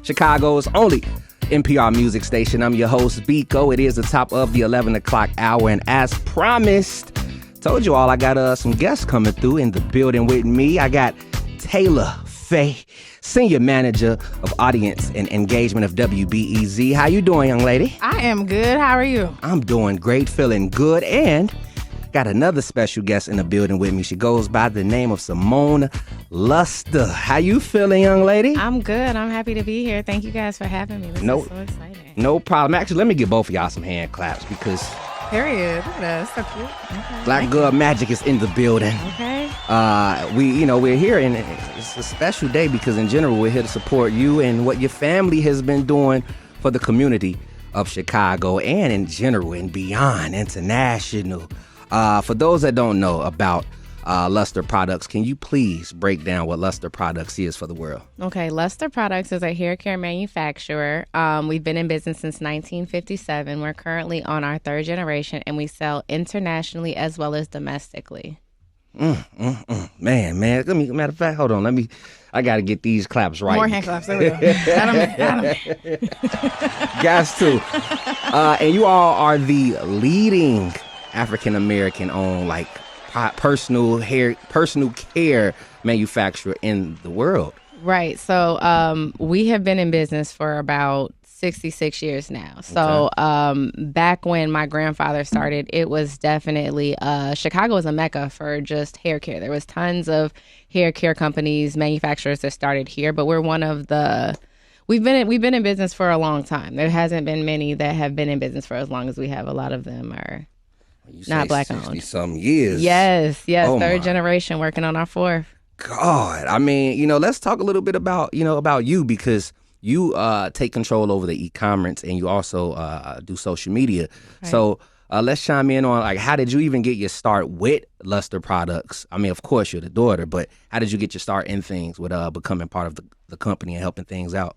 Chicago's only NPR music station. I'm your host, Bekoe. It is the top of the 11 o'clock hour, and as promised, told you all I got some guests coming through in the building with me. I got Taylor Faye, Senior Manager of Audience and Engagement of WBEZ. How you doing, young lady? I am good. How are you? I'm doing great, feeling good, and got another special guest in the building with me. She goes by the name of Simone Luster. How you feeling, young lady? I'm good. I'm happy to be here. Thank you guys for having me. This is so exciting. No problem. Actually, let me give both of y'all some hand claps because... Period. Look at us. So cute. Okay. Black Girl Magic is in the building. Okay. We're here, and it's a special day because in general, we're here to support you and what your family has been doing for the community of Chicago and in general and beyond, international. For those that don't know about Luster Products, can you please break down what Luster Products is for the world? Okay, Luster Products is a hair care manufacturer. We've been in business since 1957. We're currently on our third generation, and we sell internationally as well as domestically. Man. Matter of fact, hold on. I got to get these claps right. More hand claps. There we go. Got 'em. Guys, too. And you all are the leading African-American owned, personal care manufacturer in the world. Right. So we have been in business for about 66 years now. So back when my grandfather started, it was definitely Chicago was a mecca for just hair care. There was tons of hair care companies, manufacturers that started here, but we're one of the we've been in business for a long time. There hasn't been many that have been in business for as long as we have. A lot of them are not black owned. 60-some years. Yes. Third generation, working on our fourth. God, I mean, let's talk a little bit about you because you take control over the e-commerce and you also do social media. Right. So let's chime in on how did you even get your start with Luster Products? I mean, of course, you're the daughter, but how did you get your start in things with becoming part of the company and helping things out?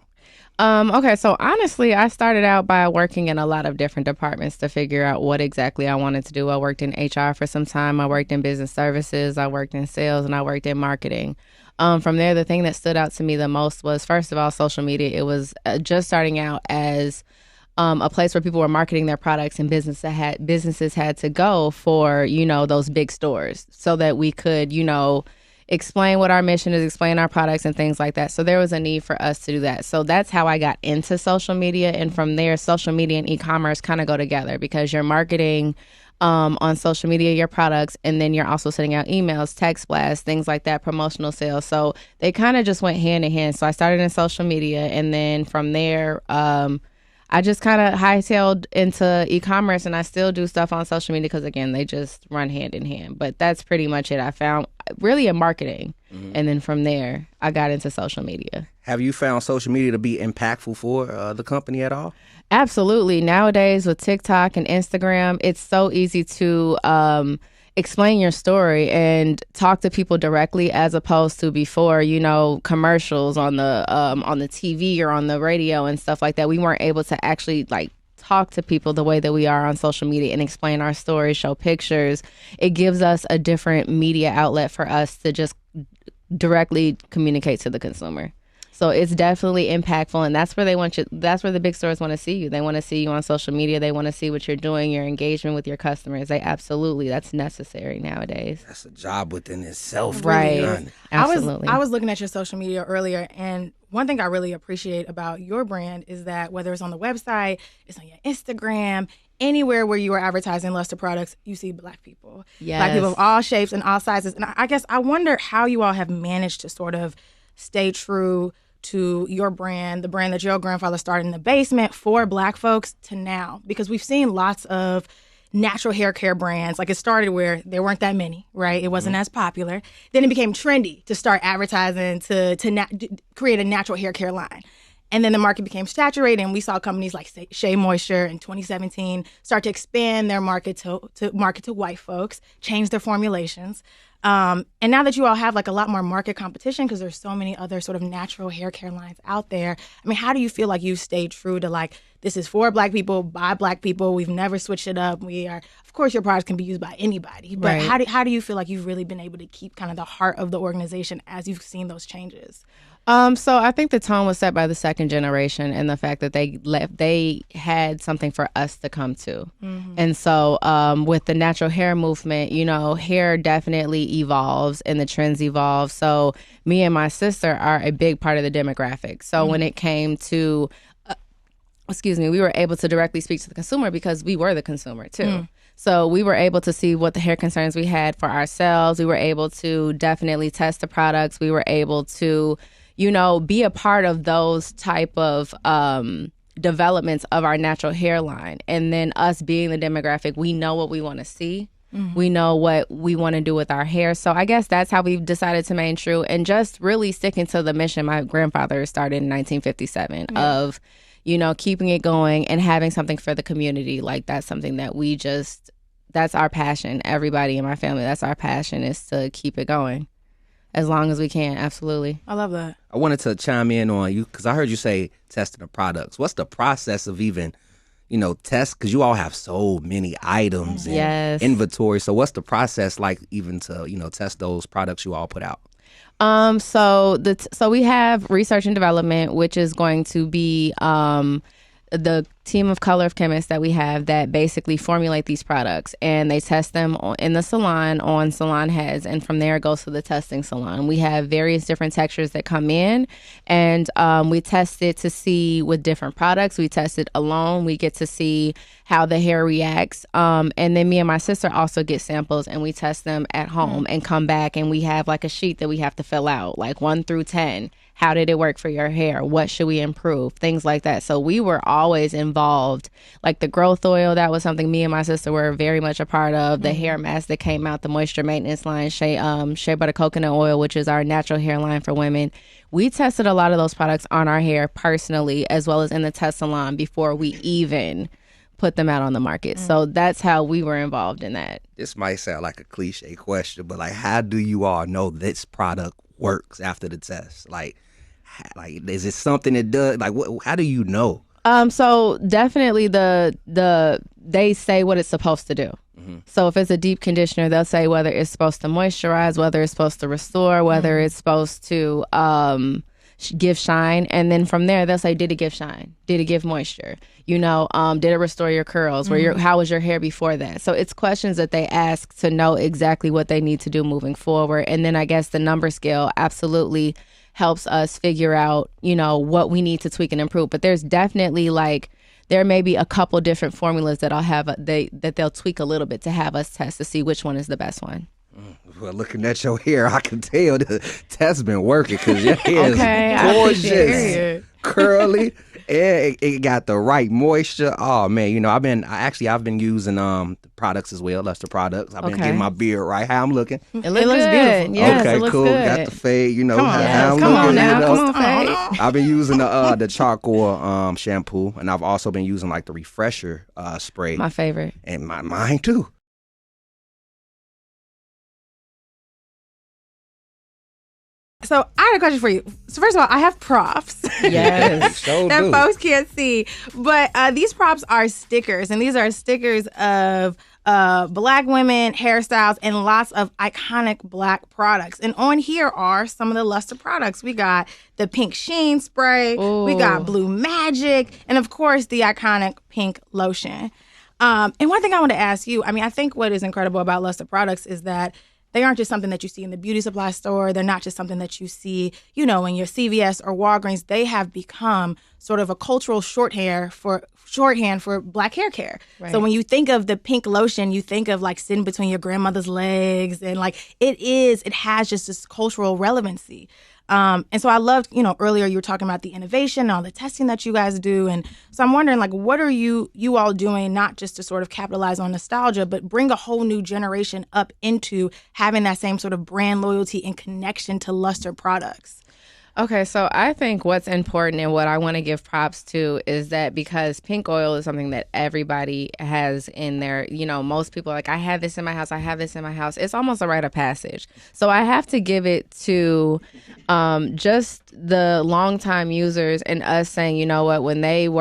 Okay, so honestly, I started out by working in a lot of different departments to figure out what exactly I wanted to do. I worked in HR for some time. I worked in business services. I worked in sales, and I worked in marketing. From there, the thing that stood out to me the most was, first of all, social media. It was just starting out as a place where people were marketing their products, and businesses had to go for, those big stores so that we could, explain what our mission is, explain our products and things like that. So there was a need for us to do that. So that's how I got into social media. And from there, social media and e-commerce kind of go together because you're marketing on social media your products, and then you're also sending out emails, text blasts, things like that, promotional sales. So they kind of just went hand in hand. So I started in social media, and then from there, I just kind of hightailed into e-commerce, and I still do stuff on social media because, again, they just run hand in hand. But that's pretty much it. I found really in marketing, and then from there, I got into social media. Have you found social media to be impactful for the company at all? Absolutely. Nowadays, with TikTok and Instagram, it's so easy to explain your story and talk to people directly, as opposed to before, commercials on the TV or on the radio and stuff like that. We weren't able to actually talk to people the way that we are on social media and explain our story, show pictures. It gives us a different media outlet for us to just directly communicate to the consumer. So it's definitely impactful, and that's where they want you. That's where the big stores want to see you. They want to see you on social media. They want to see what you're doing, your engagement with your customers. That's necessary nowadays. That's a job within itself. Right. Really. Absolutely. I was looking at your social media earlier, and one thing I really appreciate about your brand is that whether it's on the website, it's on your Instagram, anywhere where you are advertising Luster Products, you see Black people. Yes. Black people of all shapes and all sizes. And I guess I wonder how you all have managed to sort of stay true to your brand, the brand that your grandfather started in the basement for Black folks, to now. Because we've seen lots of natural hair care brands. It started where there weren't that many, right? It wasn't as popular. Then it became trendy to start advertising to create a natural hair care line. And then the market became saturated, and we saw companies like Shea Moisture in 2017 start to expand their market to market to white folks, change their formulations. And now that you all have a lot more market competition because there's so many other sort of natural hair care lines out there, I mean, how do you feel like you've stayed true to this is for Black people, by Black people, we've never switched it up. We are, of course, your products can be used by anybody, but right. how do you feel like you've really been able to keep kind of the heart of the organization as you've seen those changes? So I think the tone was set by the second generation and the fact that they had something for us to come to. And so with the natural hair movement, hair definitely evolves and the trends evolve. So me and my sister are a big part of the demographic. So when it came to, we were able to directly speak to the consumer because we were the consumer too. So we were able to see what the hair concerns we had for ourselves. We were able to definitely test the products. We were able to be a part of those type of developments of our natural hairline. And then us being the demographic, we know what we want to see. We know what we want to do with our hair. So I guess that's how we've decided to remain true and just really sticking to the mission my grandfather started in 1957 of, keeping it going and having something for the community. Like that's something that that's our passion. Everybody in my family, that's our passion, is to keep it going. As long as we can, absolutely. I love that. I wanted to chime in on you because I heard you say testing the products. What's the process of even, test? Because you all have so many items and inventory. So what's the process like even to, test those products you all put out? So we have research and development, which is going to be the team of color of chemists that we have that basically formulate these products, and they test them in the salon on salon heads, and from there it goes to the testing salon. We have various different textures that come in, and we test it to see with different products. We test it alone. We get to see how the hair reacts, and then me and my sister also get samples, and we test them at home and come back, and we have like a sheet that we have to fill out, like 1 through 10. How did it work for your hair? What should we improve? Things like that. So we were always involved. Like the growth oil, that was something me and my sister were very much a part of. The hair mask that came out, the moisture maintenance line, shea butter coconut oil, which is our natural hair line for women. We tested a lot of those products on our hair personally, as well as in the test salon before we even put them out on the market. So that's how we were involved in that. This might sound like a cliche question, but like, how do you all know this product works after the test? Like is it something that does, like, how do you know? So definitely they say what it's supposed to do. So if it's a deep conditioner, they'll say whether it's supposed to moisturize, whether it's supposed to restore, whether it's supposed to give shine, and then from there they'll say, did it give shine? Did it give moisture? Did it restore your curls? How was your hair before that? So it's questions that they ask to know exactly what they need to do moving forward. And then I guess the number scale absolutely helps us figure out, what we need to tweak and improve. But there's definitely there may be a couple different formulas that I'll have that they'll tweak a little bit to have us test to see which one is the best one. Well, looking at your hair, I can tell the test's been working because your hair is gorgeous, curly, and it got the right moisture. Oh man, I've been using the products as well, Luster products. I've been getting my beard right. How I'm looking? It looks beautiful. Yes, okay, it looks cool. Good. Got the fade. How I'm come looking. On now. Come on, fade. I've been using the charcoal shampoo, and I've also been using the refresher spray. My favorite, and mine too. So I had a question for you. So first of all, I have props. Yes. that folks can't see. But these props are stickers, and these are stickers of Black women, hairstyles, and lots of iconic Black products. And on here are some of the Luster products. We got the pink sheen spray. Ooh. We got blue magic. And, of course, the iconic pink lotion. And one thing I want to ask you, I think what is incredible about Luster products is that they aren't just something that you see in the beauty supply store. They're not just something that you see, in your CVS or Walgreens. They have become sort of a cultural shorthand for Black hair care. Right. So when you think of the pink lotion, you think of sitting between your grandmother's legs, and it has just this cultural relevancy. And so I loved, earlier you were talking about the innovation and all the testing that you guys do. And so I'm wondering, what are you all doing, not just to sort of capitalize on nostalgia, but bring a whole new generation up into having that same sort of brand loyalty and connection to Luster products? Okay, so I think what's important and what I want to give props to is that because pink oil is something that everybody has in their, most people are like, I have this in my house, I have this in my house. It's almost a rite of passage. So I have to give it to just the longtime users and us saying, you know what, when they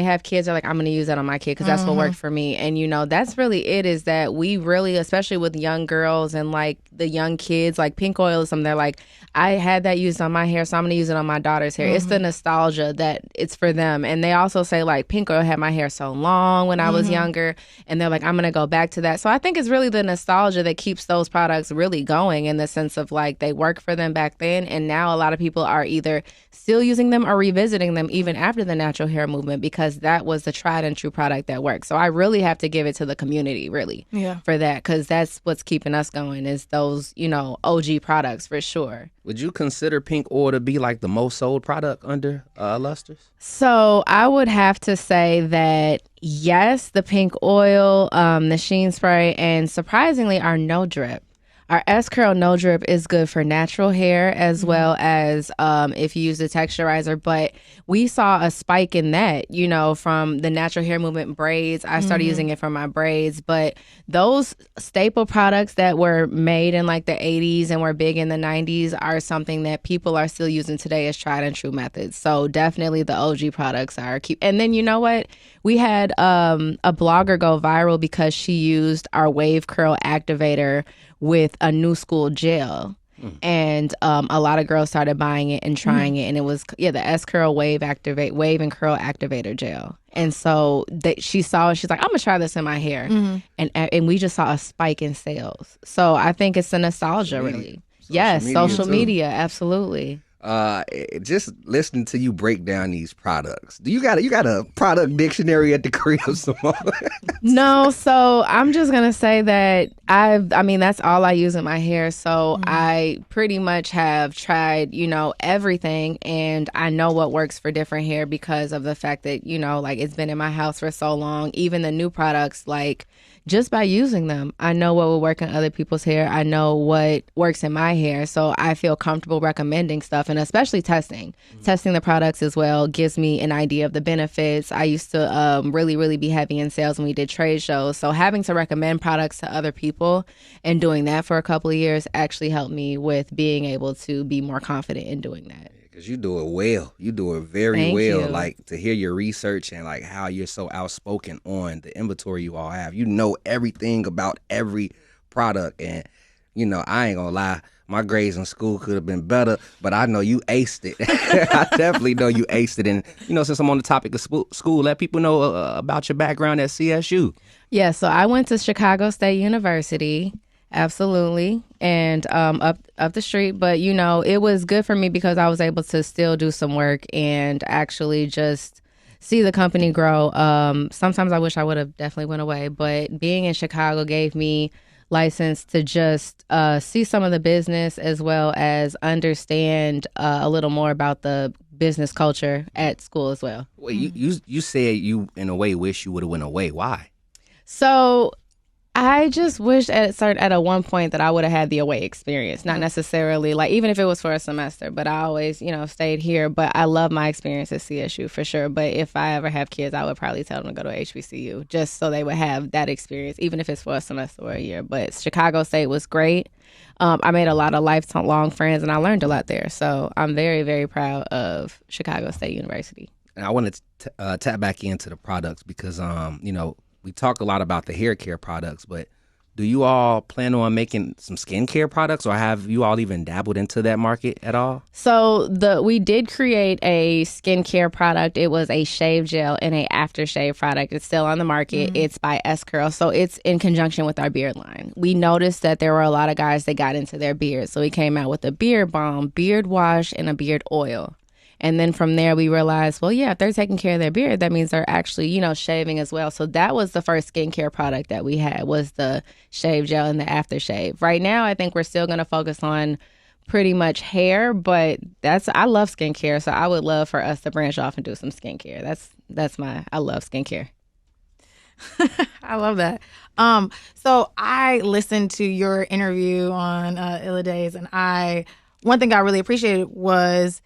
have kids, they're like, I'm going to use that on my kid because that's what worked for me. And, that's really it, is that we really, especially with young girls and the young kids, pink oil is something they're like, I had that used on my hair, so I'm going to use it on my daughter's hair. It's the nostalgia that it's for them. And they also say, like, pink oil had my hair so long when I was younger. And they're like, I'm going to go back to that. So I think it's really the nostalgia that keeps those products really going, in the sense of, like, they work for them back then. And now a lot of people are either still using them or revisiting them even after the natural hair movement, because that was the tried and true product that worked. So I really have to give it to the community, really, for that, because that's what's keeping us going, is those, you know, OG products for sure. Would you consider pink oil to be like the most sold product under Luster's? So I would have to say that yes, the pink oil, the Sheen spray, and surprisingly our no drip. Our S-Curl no drip is good for natural hair as well as if you use the texturizer. But we saw a spike in that, you know, from the natural hair movement braids. I started using it for my braids. But those staple products that were made in like the 80s and were big in the 90s are something that people are still using today as tried and true methods. So definitely the OG products are keep. And then you know what? We had a blogger go viral because she used our Wave Curl Activator with a new school gel. And a lot of girls started buying it and trying it, and it was the S-Curl Wave and Curl Activator gel. And so she saw it, she's like, I'm gonna try this in my hair. And we just saw a spike in sales. So I think it's the nostalgia, really. Yes, social media, absolutely. Just listening to you break down these products, you got a product dictionary at the crib, Simone? No, so I'm just gonna say that I mean that's all I use in my hair. So I pretty much have tried, you know, everything, and I know what works for different hair because of the fact that, you know, like it's been in my house for so long. Even the new products, like, just by using them, I know what will work in other people's hair. I know what works in my hair. So I feel comfortable recommending stuff, and especially testing. Testing the products as well gives me an idea of the benefits. I used to really be heavy in sales when we did trade shows. So having to recommend products to other people and doing that for a couple of years actually helped me with being able to be more confident in doing that. Because you do it well. You do it very Thank well. you. Like, to hear your research and like how you're so outspoken on the inventory you all have. You know everything about every product. And, you know, I ain't gonna lie, my grades in school could have been better, but I know you aced it. I definitely know you aced it. And, you know, since I'm on the topic of school, let people know about your background at CSU. Yeah, so I went to Chicago State University. Absolutely. And up the street. But, you know, it was good for me because I was able to still do some work and actually just see the company grow. Sometimes I wish I would have definitely went away, but being in Chicago gave me license to just see some of the business as well as understand a little more about the business culture at school as well. Well, you said you, in a way, wish you would have went away. Why? So I just wish at a one point that I would have had the away experience, not necessarily like even if it was for a semester, but I always, you know, stayed here. But I love my experience at CSU for sure. But if I ever have kids, I would probably tell them to go to HBCU just so they would have that experience, even if it's for a semester or a year. But Chicago State was great. I made a lot of lifelong friends and I learned a lot there. So I'm very, very proud of Chicago State University. And I wanted to tap back into the products because, you know, we talk a lot about the hair care products, but do you all plan on making some skincare products, or have you all even dabbled into that market at all? So we did create a skincare product. It was a shave gel and a aftershave product. It's still on the market. It's by S-Curl. So it's in conjunction with our beard line. We noticed that there were a lot of guys that got into their beards. So we came out with a beard balm, beard wash, and a beard oil. And then from there, we realized, well, yeah, if they're taking care of their beard, that means they're actually, you know, shaving as well. So that was the first skincare product that we had, was the shave gel and the aftershave. Right now, I think we're still going to focus on pretty much hair, but I love skincare. So I would love for us to branch off and do some skincare. I love skincare. I love that. So I listened to your interview on Illa Days, and one thing I really appreciated was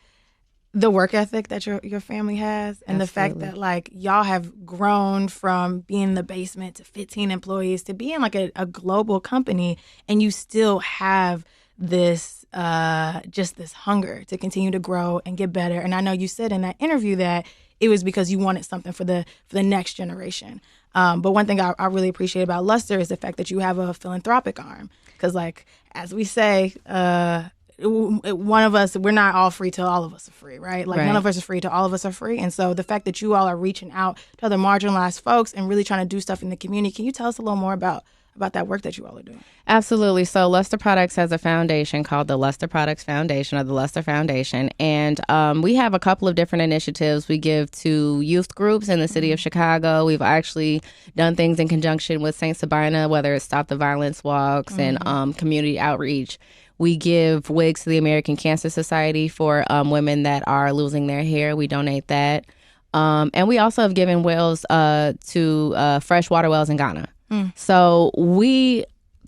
the work ethic that your family has, and Absolutely. The fact that like y'all have grown from being in the basement to 15 employees to being like a global company, and you still have this just this hunger to continue to grow and get better. And I know you said in that interview that it was because you wanted something for the next generation. But one thing I really appreciate about Luster is the fact that you have a philanthropic arm, because like as we say, one of us, we're not all free till all of us are free, right? Like Right. none of us are free till all of us are free. And so the fact that you all are reaching out to other marginalized folks and really trying to do stuff in the community, can you tell us a little more about that work that you all are doing? Absolutely. So Luster Products has a foundation called the Luster Products Foundation, or the Luster Foundation. And we have a couple of different initiatives we give to youth groups in the city of Chicago. We've actually done things in conjunction with St. Sabina, whether it's Stop the Violence walks and community outreach. We give wigs to the American Cancer Society for women that are losing their hair. We donate that. And we also have given wells to freshwater wells in Ghana. So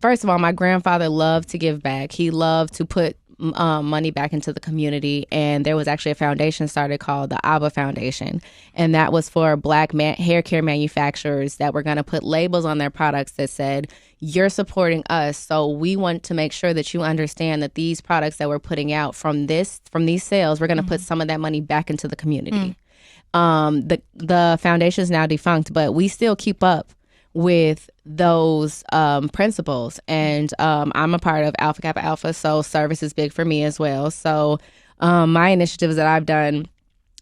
first of all, my grandfather loved to give back. He loved to put money back into the community. And there was actually a foundation started called the ABBA Foundation. And that was for Black hair care manufacturers that were going to put labels on their products that said, you're supporting us. So we want to make sure that you understand that these products that we're putting out from these sales, we're going to put some of that money back into the community. The foundation is now defunct, but we still keep up with those principles. And I'm a part of Alpha Kappa Alpha, so service is big for me as well. So my initiatives that I've done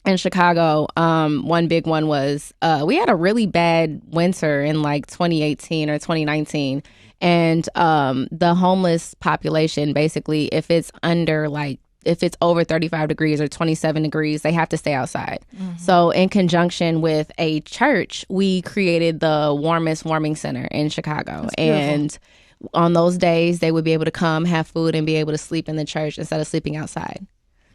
in Chicago, one big one was we had a really bad winter in like 2018 or 2019. And the homeless population, basically, if it's over 35 degrees or 27 degrees, they have to stay outside. So in conjunction with a church, we created the warmest warming center in Chicago. And on those days, they would be able to come, have food, and be able to sleep in the church instead of sleeping outside.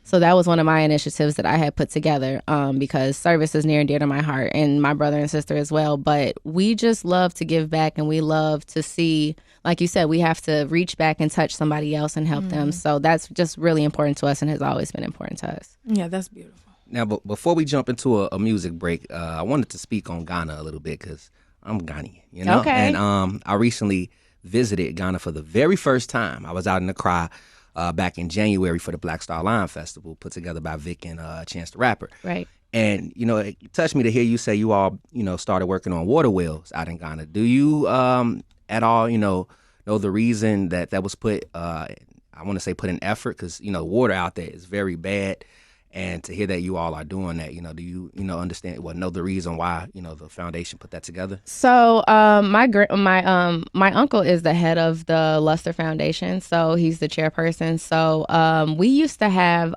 So that was one of my initiatives that I had put together because service is near and dear to my heart, and my brother and sister as well. But we just love to give back, and we love to see, like you said, we have to reach back and touch somebody else and help them. So that's just really important to us and has always been important to us. Yeah, that's beautiful. Now, before we jump into a music break, I wanted to speak on Ghana a little bit because I'm Ghanaian, you know? Okay. And I recently visited Ghana for the very first time. I was out in Accra back in January for the Black Star Line Festival put together by Vic and Chance the Rapper. Right. And, you know, it touched me to hear you say you all, you know, started working on water wells out in Ghana. Do you at all, you know the reason that was put, I want to say put in effort because, you know, water out there is very bad. And to hear that you all are doing that, you know, do you, understand, know the reason why, the foundation put that together? So my uncle is the head of the Luster Foundation. So he's the chairperson. So we used to have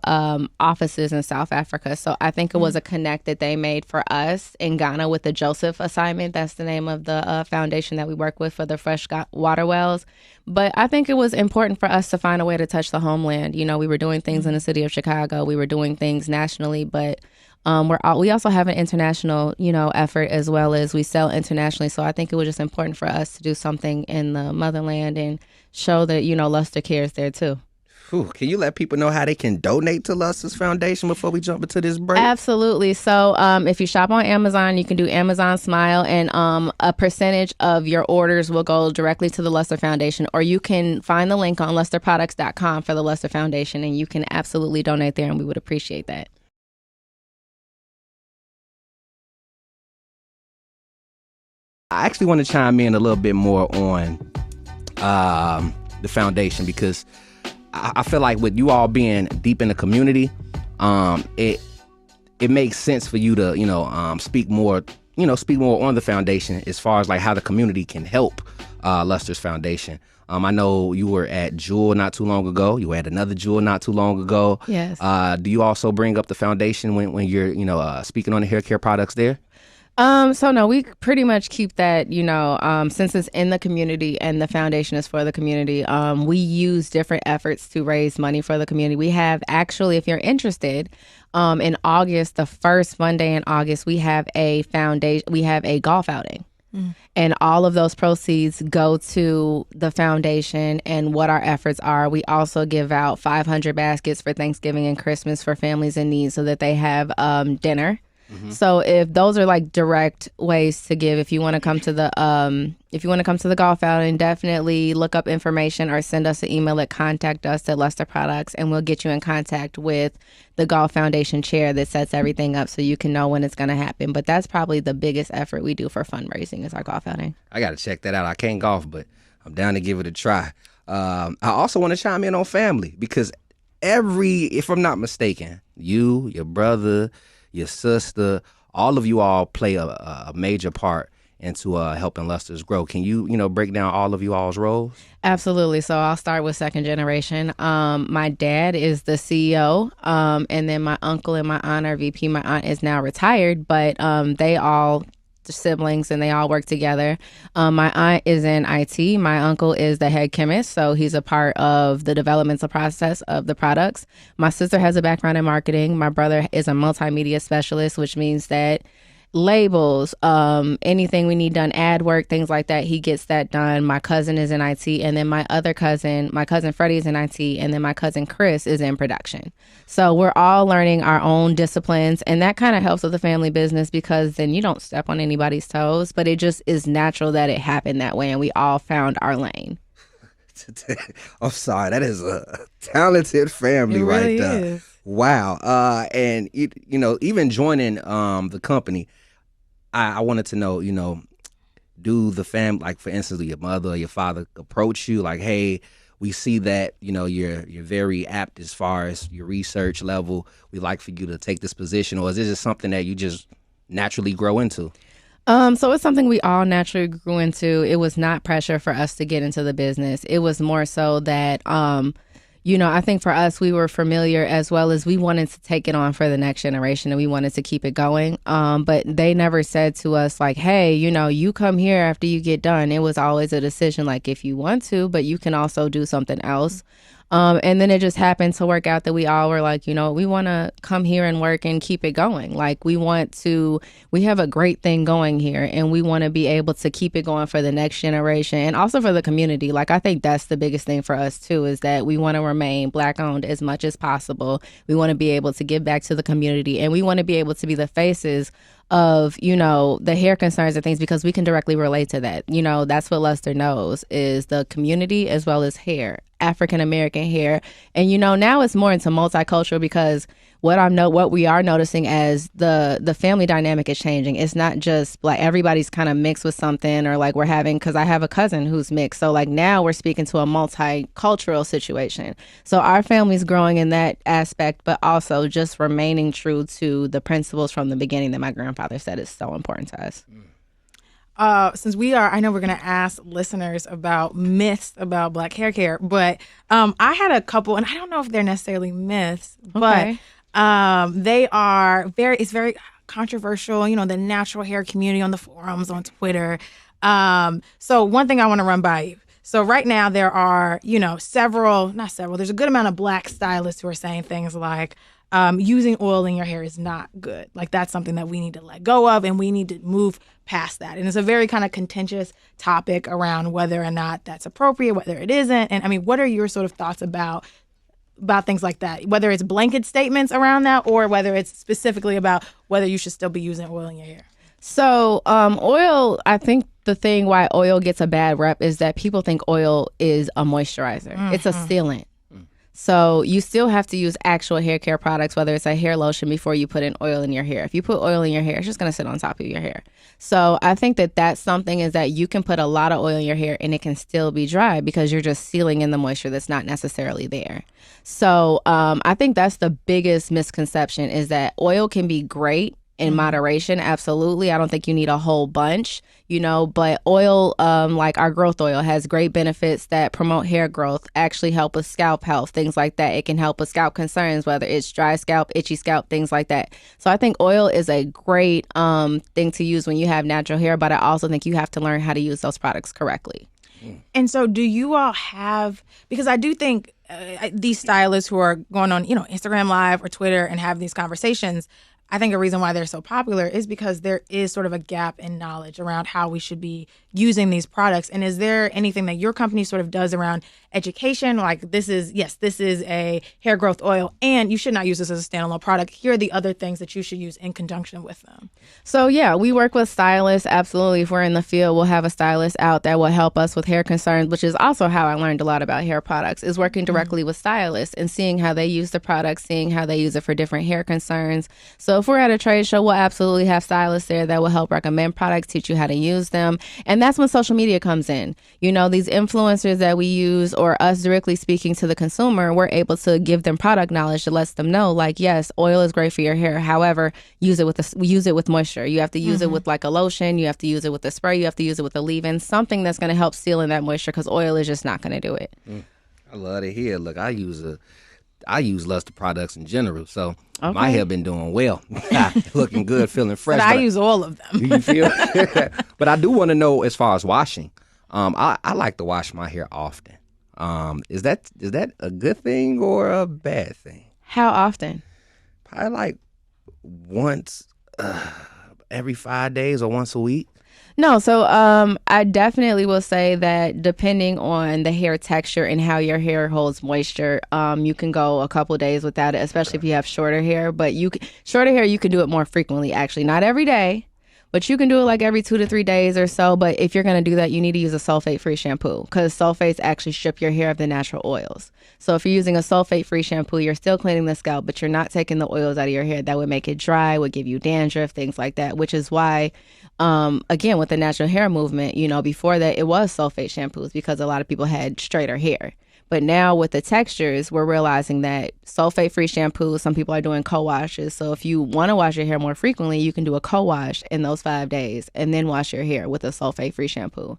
offices in South Africa. So I think it was a connect that they made for us in Ghana with the Joseph Assignment. That's the name of the foundation that we work with for the fresh water wells. But I think it was important for us to find a way to touch the homeland. You know, we were doing things in the city of Chicago. We were doing things nationally, but we also have an international, effort as well as we sell internationally. So I think it was just important for us to do something in the motherland and show that, Luster cares there too. Whew. Can you let people know how they can donate to Luster's Foundation before we jump into this break? Absolutely. So if you shop on Amazon, you can do Amazon Smile, and a percentage of your orders will go directly to the Luster Foundation, or you can find the link on lusterproducts.com for the Luster Foundation, and you can absolutely donate there, and we would appreciate that. I actually want to chime in a little bit more on the foundation because I feel like with you all being deep in the community, it makes sense for you to speak more on the foundation as far as like how the community can help Luster's Foundation. I know you were at Jewel not too long ago. You were at another Jewel not too long ago. Yes. Do you also bring up the foundation when you're speaking on the hair care products there? So no, we pretty much keep that, since it's in the community and the foundation is for the community, we use different efforts to raise money for the community. We have actually, if you're interested, in August, the first Monday in August, we have a golf outing. And all of those proceeds go to the foundation and what our efforts are. We also give out 500 baskets for Thanksgiving and Christmas for families in need so that they have dinner. Mm-hmm. So if those are like direct ways to give, if you want to come to the golf outing, definitely look up information or send us an email at contact@Luster Products, and we'll get you in contact with the Golf Foundation chair that sets everything up so you can know when it's going to happen. But that's probably the biggest effort we do for fundraising is our golf outing. I got to check that out. I can't golf, but I'm down to give it a try. I also want to chime in on family because if I'm not mistaken, you, your brother, your sister, all of you all play a major part into helping Luster's grow. Can you break down all of you all's roles? Absolutely. So I'll start with second generation. My dad is the CEO, and then my uncle and my aunt are VP. My aunt is now retired, but they all siblings and they all work together. My aunt is in IT. My uncle is the head chemist, so he's a part of the developmental process of the products. My sister has a background in marketing. My brother is a multimedia specialist, which means that labels, anything we need done, ad work, things like that, he gets that done. My cousin is in IT, and then my cousin Freddie is in IT, and then my cousin Chris is in production. So we're all learning our own disciplines, and that kind of helps with the family business because then you don't step on anybody's toes, but it just is natural that it happened that way, and we all found our lane. I'm sorry, that is a talented family right there. Is. Wow. And even joining the company, I wanted to know, do the family, like for instance, your mother or your father approach you like, hey, we see that, you're very apt as far as your research level. We'd like for you to take this position, or is this just something that you just naturally grow into? So it's something we all naturally grew into. It was not pressure for us to get into the business. It was more so that, I think for us, we were familiar as well as we wanted to take it on for the next generation and we wanted to keep it going. But they never said to us like, hey, you come here after you get done. It was always a decision like if you want to, but you can also do something else. And then it just happened to work out that we all were like, we want to come here and work and keep it going. Like we have a great thing going here and we want to be able to keep it going for the next generation and also for the community. Like I think that's the biggest thing for us too, is that we want to remain Black owned as much as possible. We want to be able to give back to the community and we want to be able to be the faces of, the hair concerns and things because we can directly relate to that. That's what Luster knows is the community as well as hair, African American hair. And, now it's more into multicultural because what we are noticing as the family dynamic is changing. It's not just like everybody's kind of mixed with something or like because I have a cousin who's mixed. So like now we're speaking to a multicultural situation. So our family's growing in that aspect, but also just remaining true to the principles from the beginning that my grandfather said is so important to us. Since I know we're going to ask listeners about myths about Black hair care, but I had a couple, and I don't know if they're necessarily myths, but it's very controversial, the natural hair community on the forums, on Twitter. So one thing I want to run by you. So right now there are, there's a good amount of Black stylists who are saying things like, using oil in your hair is not good. Like that's something that we need to let go of and we need to move past that. And it's a very kind of contentious topic around whether or not that's appropriate, whether it isn't. And I mean, what are your sort of thoughts about things like that, whether it's blanket statements around that or whether it's specifically about whether you should still be using oil in your hair? So oil, I think the thing why oil gets a bad rep is that people think oil is a moisturizer. Mm-hmm. It's a sealant. So you still have to use actual hair care products, whether it's a hair lotion, before you put in oil in your hair. If you put oil in your hair, it's just going to sit on top of your hair. So I think that's something is that you can put a lot of oil in your hair and it can still be dry because you're just sealing in the moisture that's not necessarily there. So I think that's the biggest misconception is that oil can be great in moderation. Absolutely. I don't think you need a whole bunch, but oil, like our growth oil, has great benefits that promote hair growth, actually help with scalp health, things like that. It can help with scalp concerns, whether it's dry scalp, itchy scalp, things like that. So I think oil is a great thing to use when you have natural hair, but I also think you have to learn how to use those products correctly. And so do you all have, because I do think these stylists who are going on, Instagram Live or Twitter and have these conversations, I think a reason why they're so popular is because there is sort of a gap in knowledge around how we should be using these products. And is there anything that your company sort of does around education? Like this is a hair growth oil and you should not use this as a standalone product. Here are the other things that you should use in conjunction with them. So yeah, we work with stylists. Absolutely. If we're in the field, we'll have a stylist out that will help us with hair concerns, which is also how I learned a lot about hair products, is working directly with stylists and seeing how they use the product, seeing how they use it for different hair concerns. So So if we're at a trade show, we'll absolutely have stylists there that will help recommend products, teach you how to use them. And that's when social media comes in. You know, these influencers that we use, or us directly speaking to the consumer, we're able to give them product knowledge that lets them know, like, yes, oil is great for your hair. However, use it with moisture. You have to use it with like a lotion. You have to use it with a spray. You have to use it with a leave-in, something that's going to help seal in that moisture, because oil is just not going to do it. I love to hear. Look, I use Luster products in general, so my hair been doing well, looking good, feeling fresh. But I use all of them. You feel? But I do want to know, as far as washing, I like to wash my hair often. Is that a good thing or a bad thing? How often? Probably like once every 5 days or once a week. No, so I definitely will say that depending on the hair texture and how your hair holds moisture, you can go a couple days without it, especially if you have shorter hair. But shorter hair, you can do it more frequently, actually. Not every day, but you can do it like every 2 to 3 days or so. But if you're going to do that, you need to use a sulfate-free shampoo, because sulfates actually strip your hair of the natural oils. So if you're using a sulfate-free shampoo, you're still cleaning the scalp, but you're not taking the oils out of your hair. That would make it dry, would give you dandruff, things like that, which is why, again, with the natural hair movement, you know, before that, it was sulfate shampoos because a lot of people had straighter hair. But now with the textures, we're realizing that sulfate-free shampoos, some people are doing co-washes. So if you want to wash your hair more frequently, you can do a co-wash in those 5 days and then wash your hair with a sulfate-free shampoo.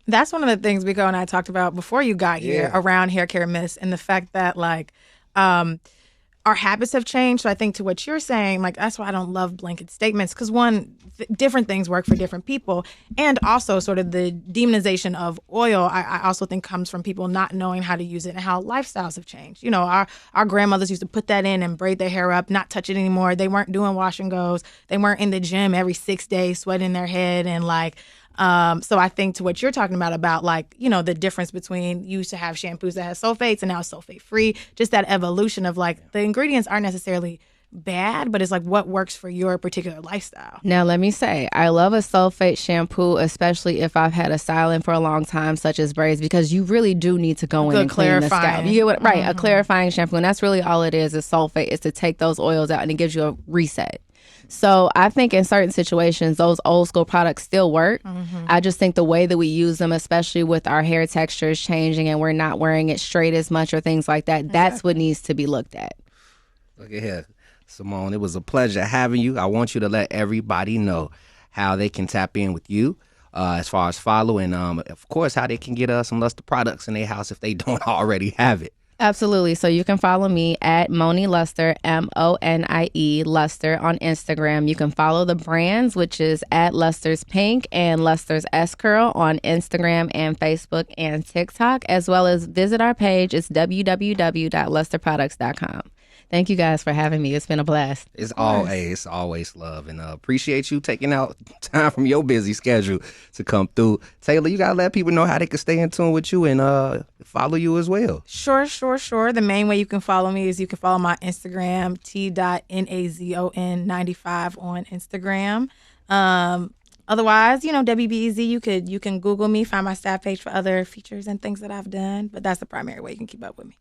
That's one of the things Bekoe and I talked about before you got here around hair care myths, and the fact that, like, our habits have changed. So I think to what you're saying, like, that's why I don't love blanket statements, because one, different things work for different people. And also sort of the demonization of oil, I also think comes from people not knowing how to use it and how lifestyles have changed. You know, our grandmothers used to put that in and braid their hair up, not touch it anymore. They weren't doing wash and goes. They weren't in the gym every 6 days sweating their head and like, so I think to what you're talking about like, you know, the difference between you used to have shampoos that had sulfates and now it's sulfate free, just that evolution of like the ingredients aren't necessarily bad, but it's like what works for your particular lifestyle. Now, let me say, I love a sulfate shampoo, especially if I've had a styling for a long time, such as braids, because you really do need to go in and clean the scalp. You get what, right, a clarifying shampoo, and that's really all it is sulfate, is to take those oils out, and it gives you a reset. So I think in certain situations, those old school products still work. I just think the way that we use them, especially with our hair textures changing and we're not wearing it straight as much or things like that, that's what needs to be looked at. Look at here, Simone. It was a pleasure having you. I want you to let everybody know how they can tap in with you as far as follow, and of course, how they can get some Luster products in their house if they don't already have it. Absolutely. So you can follow me at Moni Luster, MONIE Luster on Instagram. You can follow the brands, which is at Luster's Pink and Luster's S Curl on Instagram and Facebook and TikTok, as well as visit our page. It's www.lusterproducts.com. Thank you guys for having me. It's been a blast. It's always love, and appreciate you taking out time from your busy schedule to come through. Taylor, you gotta let people know how they can stay in tune with you and follow you as well. Sure. The main way you can follow me is you can follow my Instagram, t.nazon95 on Instagram. Otherwise, you know, WBEZ, you can Google me, find my staff page for other features and things that I've done. But that's the primary way you can keep up with me.